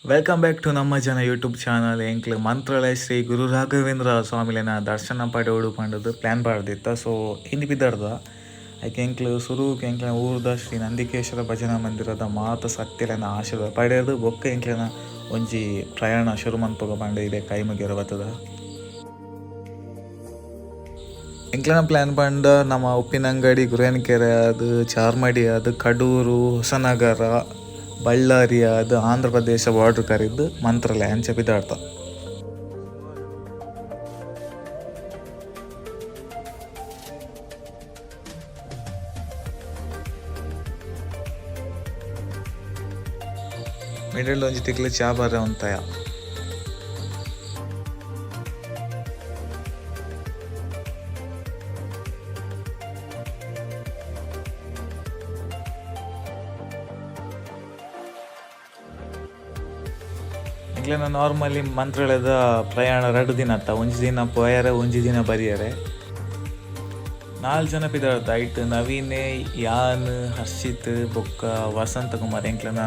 Welcome back to ನಮ್ಮ ಜನ YouTube channel. ಎಂಕ್ಲು ಮಂತ್ರಾಲಯ ಶ್ರೀ ಗುರು ರಾಘವೇಂದ್ರ ಸ್ವಾಮಿಲಿನ ದರ್ಶನ ಪಡೆಯೋಡು ಪಂಡದು ಪ್ಲ್ಯಾನ್ ಪಾಡ್ದಿತ್ತ. ಸೊ ಇನ್ನು ಬಿದ್ದಾರ್ದ ಐಕೆ ಎಂಕ್ಲು ಸುರುವುಕ್ಕೆ ಎಂಕ್ಲಿನ ಊರ್ದ ಶ್ರೀ ನಂದಿಕೇಶ್ವರ ಭಜನಾ ಮಂದಿರದ ಮಾತ ಸತ್ಯಲೆನ ಆಶೀರ್ವಾದ ಪಡೆಯೋದು ಬೊಕ್ಕ ಎಂಕ್ಲಿನ ಒಂಜಿ ಪ್ರಯಾಣ ಶುರು ಮನ್ಪುಗ ಪಂಡ ಇದೆ ಕೈ ಮುಗಿಯರ ಬತ್ತದ. ಎಂಕ್ಲಿನ ಪ್ಲ್ಯಾನ್ ಪಂಡ ನಮ್ಮ ಉಪ್ಪಿನಂಗಡಿ, ಗುರೇನಕೆರೆ, ಅದು ಚಾರ್ಮಡಿ, ಅದು ಕಡೂರು, ಹೊಸನಗರ, ಬಳ್ಳಾರಿ, ಅದು ಆಂಧ್ರ ಪ್ರದೇಶ ಬಾರ್ಡ್ರ್ ಕರಿದ್ದು ಮಂತ್ರಾಲಯ ಅಂಚೆ ಬಿದ್ದಾಡ್ತ. ಮಿಡಲ್ ಒಂಜಿ ತಿಕ್ಲು ಚಾಬಾರ ಉಂತಾಯ. ಎಂಕ್ಲೆನ ನಾರ್ಮಲಿ ಮಂತ್ರಾಲಯದ ಪ್ರಯಾಣ 2 ದಿನ ಅತ್ತ. ಒಂಜಿ ದಿನ ಪೋಯರೆ, ಒಂಜಿ ದಿನ ಬರಿಯರೆ. 4 ಜನ ಪಿದಾಡ್ತ. ಐಟ್ ನವೀನೆ, ಯಾನ್, ಹರ್ಷಿತ್ ಬೊಕ್ಕ ವಸಂತ ಕುಮಾರ್. ಎಂಕ್ಲೆನ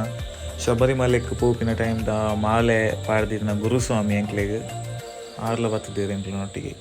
ಶಬರಿಮಲೆಗ್ ಪೋಪಿನ ಟೈಮ್ದ ಮಾಲೆ ಪಾಡ್ದಿನ ಗುರುಸ್ವಾಮಿ ಎಂಕ್ಲೆಗ್ ಆರ್ಲ ಬತ್ತದೀರು ಎಂಕ್ಲೆನೊಟ್ಟಿಗೆ.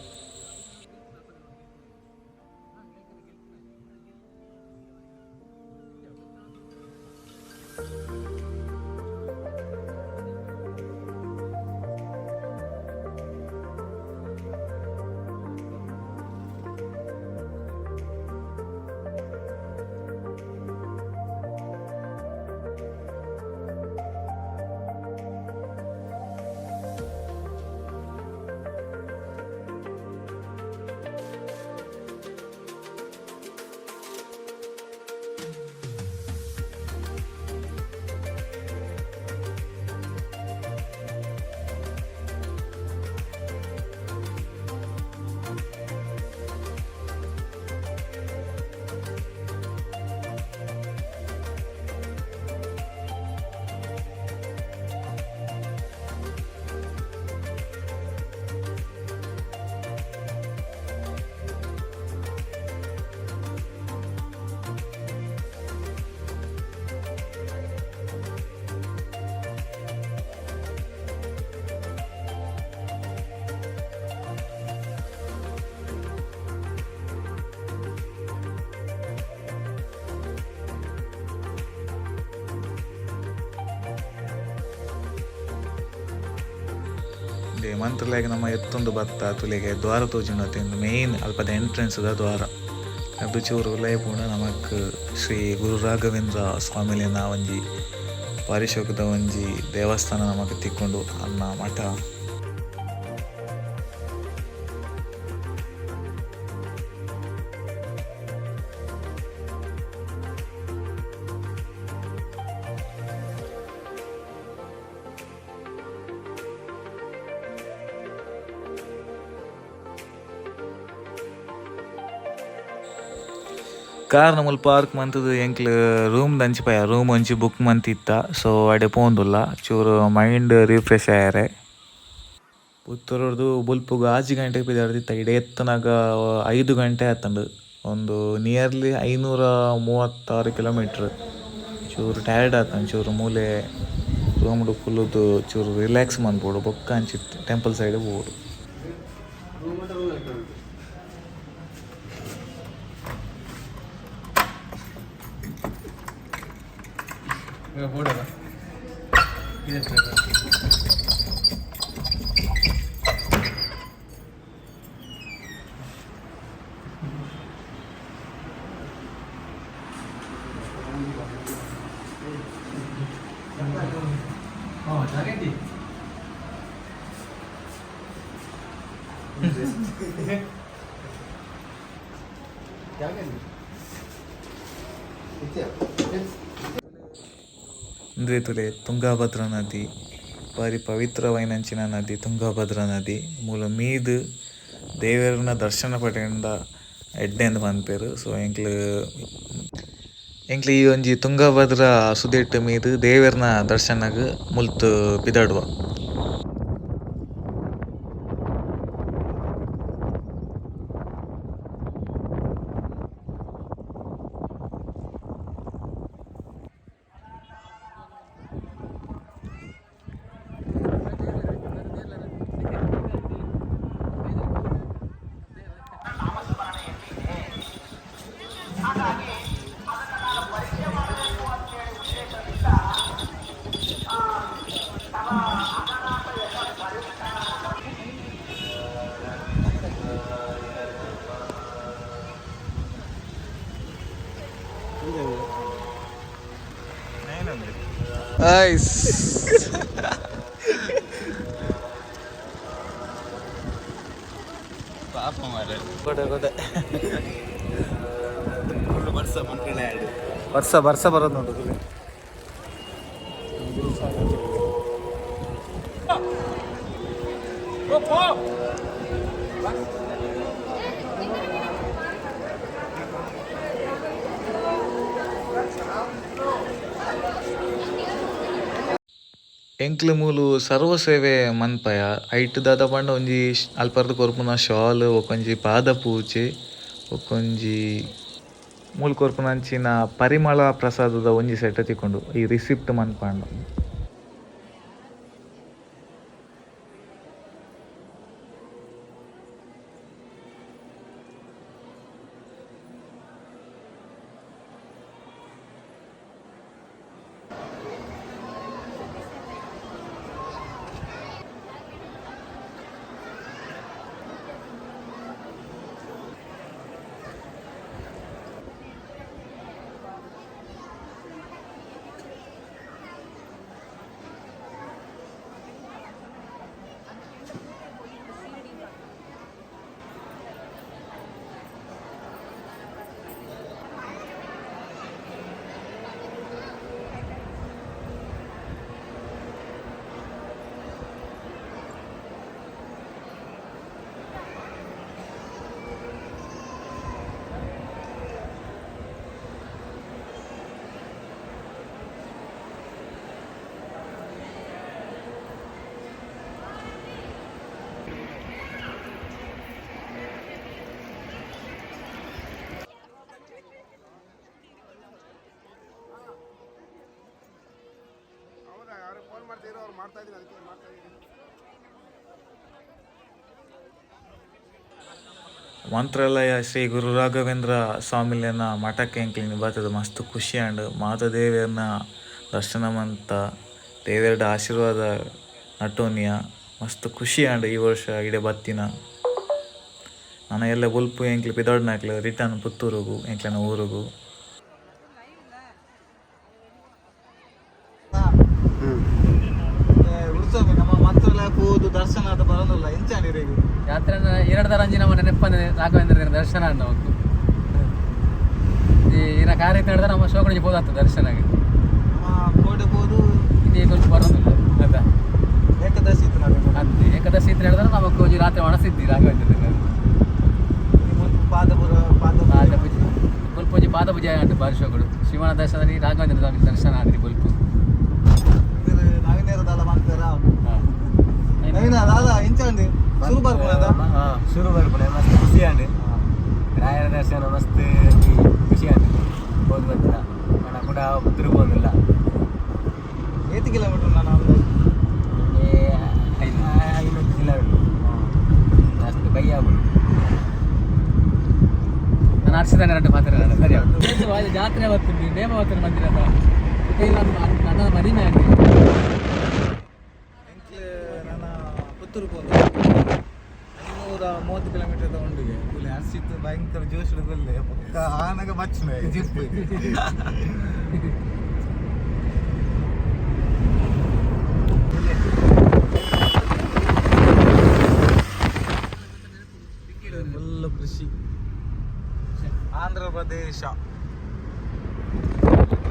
ಮಂತ್ರಾಲಯಗೆ ನಮ್ಮ ಎತ್ತೊಂದು ಬತ್ತ ತುಲೆಗೆ ದ್ವಾರ ತೋಜುಂಡು ಮೇಯ್ನ್ ಅಲ್ಪದ ಎಂಟ್ರೆನ್ಸ್ದ ದ್ವಾರ. ಅದು ಚೂರು ಲೈಪುಂಡ ನಮಕ್ ಶ್ರೀ ಗುರು ರಾಘವೇಂದ್ರ ಸ್ವಾಮಿಲಿನ ಒಂಜಿ ಪಾರಿಶೋಕದ ಒಂಜಿ ದೇವಸ್ಥಾನ ನಮಕ್ ತಿಕ್ಕೊಂಡು ಅನ್ನ ಮಠ. ಕಾರ್ ನಮ್ಮಲ್ಲಿ ಪಾರ್ಕ್ ಮಂತದ್ದು ಎಂಕ್ಲು ರೂಮ್ ದಂಚಿಪಾಯ. ರೂಮ್ ಒಂಚಿ ಬುಕ್ ಮಂತಿತ್ತ. ಸೊ ಅಡೆ ಪೋಂದುಲ್ಲ ಚೂರು ಮೈಂಡ್ ರಿಫ್ರೆಶ್ ಆಯರೆ. ಪುತ್ತೂರದು ಬುಲ್ಪುಗ 6 ಗಂಟೆಗೆ ಪಿದಾಡ್ದಿತ್ತ. ಇಡೆ ಎತ್ತನಾಗ 5 ಗಂಟೆ ಆತಂಡು. ಒಂದು ನಿಯರ್ಲಿ 536 ಕಿಲೋಮೀಟ್ರ್. ಚೂರು ಟಯರ್ಡ್ ಆತಂಡು. ಚೂರು ಮೂಲೆ ರೂಮ್ಡು ಫುಲ್ಲುದು ಚೂರು ರಿಲ್ಯಾಕ್ಸ್ ಮನ್ಪೋಡು ಬೊಕ್ಕ ಅಂಚಿತ್ತು ಟೆಂಪಲ್ ಸೈಡ್ ಹೋಗೋಡು. ತುಲೆ ತುಂಗಾಭದ್ರಾ ನದಿ ಬಾರಿ ಪವಿತ್ರವಾಯಿನಂಚಿನ ನದಿ ತುಂಗಾಭದ್ರಾ ನದಿ. ಮೂಲ ಮೀದು ದೇವರನ್ನ ದರ್ಶನ ಪಡೆಯಂಡ ಎಡ್ಡೆಂದು ಪನ್ಪೇರು. ಸೊ ಎಂಕ್ಲು ಈ ಒಂಜಿ ತುಂಗಾಭದ್ರಾ ಸುದೆಟ್ ಮೀದು ದೇವರನ್ನ ದರ್ಶನಗ್ ಮುಲ್ತು ಪಿದಾಡುವ. ಗಾಯ್ಸ್ ಪಾಪ ಮಾರೆ ಕೊಡೆ ವರ್ಷ ಮಂಕಳೆ ಆಡು ವರ್ಷ ಬರೋದು ನೋಡು ಎಂಕ್ಲು ಮೂಲು ಸರ್ವ ಸೇವೆ ಮನ್ಪಯ ಐಟ್ ದಾದ ಪಂಡ ಒಂಜಿ ಅಲ್ಪರ್ದು ಕೊರ್ಪುನ ಶಾಲ್ ಒಕೊಂಜಿ ಪಾದ ಪೂಜೆ ಒಕೊಂಜಿ ಮೂಲು ಕೊರ್ಪುನಂಚಿನ ಪರಿಮಳ ಪ್ರಸಾದದ ಒಂಜಿ ಸೆಟ್ ತಿಕ್ಕೊಂಡು ಈ ರಿಸಿಪ್ಟ್ ಮನ್ಪಂಡ ಮಂತ್ರಾಲಯ ಶ್ರೀ ಗುರು ರಾಘವೇಂದ್ರ ಸ್ವಾಮಿಲಿನ ಮಠಕ್ಕೆ ಎಂಕ್ಲಿನ ಬರ್ತದೆ ಮಸ್ತ್ ಖುಷಿ ಆಂಡ್ ಮಾತದೇವಿಯನ್ನ ದರ್ಶನ ಮಂತ ದೇವೆರ್ಡ ಆಶೀರ್ವಾದ ನಟೋನಿಯ ಮಸ್ತ್ ಖುಷಿ ಆಂಡ್ ಈ ವರ್ಷ ಇಡೆ ಬತ್ತಿನ ನಾನು ಎಲ್ಲ ಬುಲ್ಪು ಎಂಕ್ಲಿ ಪಿದೋಡ್ನಾಕ್ಲು ರಿಟರ್ನ್ ಪುತ್ತೂರುಗು ಎಂಕ್ಲಿನ ಊರುಗು ನಮ್ಮ ಮಂತ್ರಾಲಯ ಹೋದು ದರ್ಶನ ಅದು ಬರೋದಿಲ್ಲ ಎಂಚಾಣಿರಿಗೆ ಯಾತ್ರೆ 2 ರಂಜಿನ ಮನೆ ನೆಪ್ಪನೆ ರಾಘವೇಂದ್ರ ದರ್ಶನ ನಮಕ್ ಇನ್ನ ಕಾರ್ಯ ಹೇಳಿದ್ರೆ ನಮ್ಮ ಶೋಕಣಿಗೆ ಹೋದಾಗ್ತದೆ ದರ್ಶನಗೆ ಕೋಟೆಬೋದು ಇದು ಸ್ವಲ್ಪ ಬರೋದಿಲ್ಲ ಅದ ಏಕದಶಿ ಇತ್ತು ಅದು ಏಕದಶಿ ಅಂತ ಹೇಳಿದ್ರೆ ನಮಗೆ ಒಂಜಿ ರಾತ್ರಿ ಒಣಸಿದ್ದಿ ರಾಘವೇಂದ್ರ ಪಾದ ಪೂಜೆ ಬುಲ್ಪ ಒಂಜಿ ಪಾದ ಪೂಜೆ ಆಂಟು ಬಾರಿ ಶೋಕಡು ಶಿವನ ದರ್ಶನ ರಾಘವೇಂದ್ರ ಸ್ವಾಮಿ ದರ್ಶನ ಆದ್ರಿ ಬುಲ್ಪ ನವೀನೇರದಲ್ಲ ಮಾಡ್ತಾರ ನವೀನದ ಇಂಚಂಡಿ ಶುರು ಬರ್ಬೋದ ಶುರು ಬರ್ಬೋದೆ ಮಸ್ತ್ ಖುಷಿ ಆಂಡಿ ರಾಯರ ದರ್ಶನ ಮಸ್ತ್ ಖುಷಿ ಆಂಡಿ ಹೋದ್ ಬರ್ತೀರ ನಾನು ಕೂಡ ತಿರುಗೋದಿಲ್ಲ 8 ಕಿಲೋಮೀಟರ್ ನಾನು 500 ಕಿಲೋಮೀಟರ್ ಅಷ್ಟು ಕೈ ಆಗ್ಬೋದು ನಾನು ಆರಿಸಿದ್ದಾನೆ ಎರಡು ಮಾತ್ರ ಸರಿ ಜಾತ್ರೆ ಬರ್ತೀನಿ ನೇಮ ಬರ್ತೀನಿ ಮಂದಿರ ನನ್ನ ಮದುವೆ ಆಗಿ ನನ್ನ ಪುತ್ತೂರು ಹೋದ 530 ಕಿಲೋಮೀಟರ್ ಉಂಡಿಗೆ ಇಲ್ಲಿ ಹಸಿತ್ತು ಭಯಂಕರ ಜೋಶ್ ಹಿಡಿದಲ್ಲೇ ಪಕ್ಕ ಆನಗ ಮಚ್ಚನೆ ಜಿಪ್ ಫುಲ್ ಕೃಷಿ ಆಂಧ್ರ ಪ್ರದೇಶ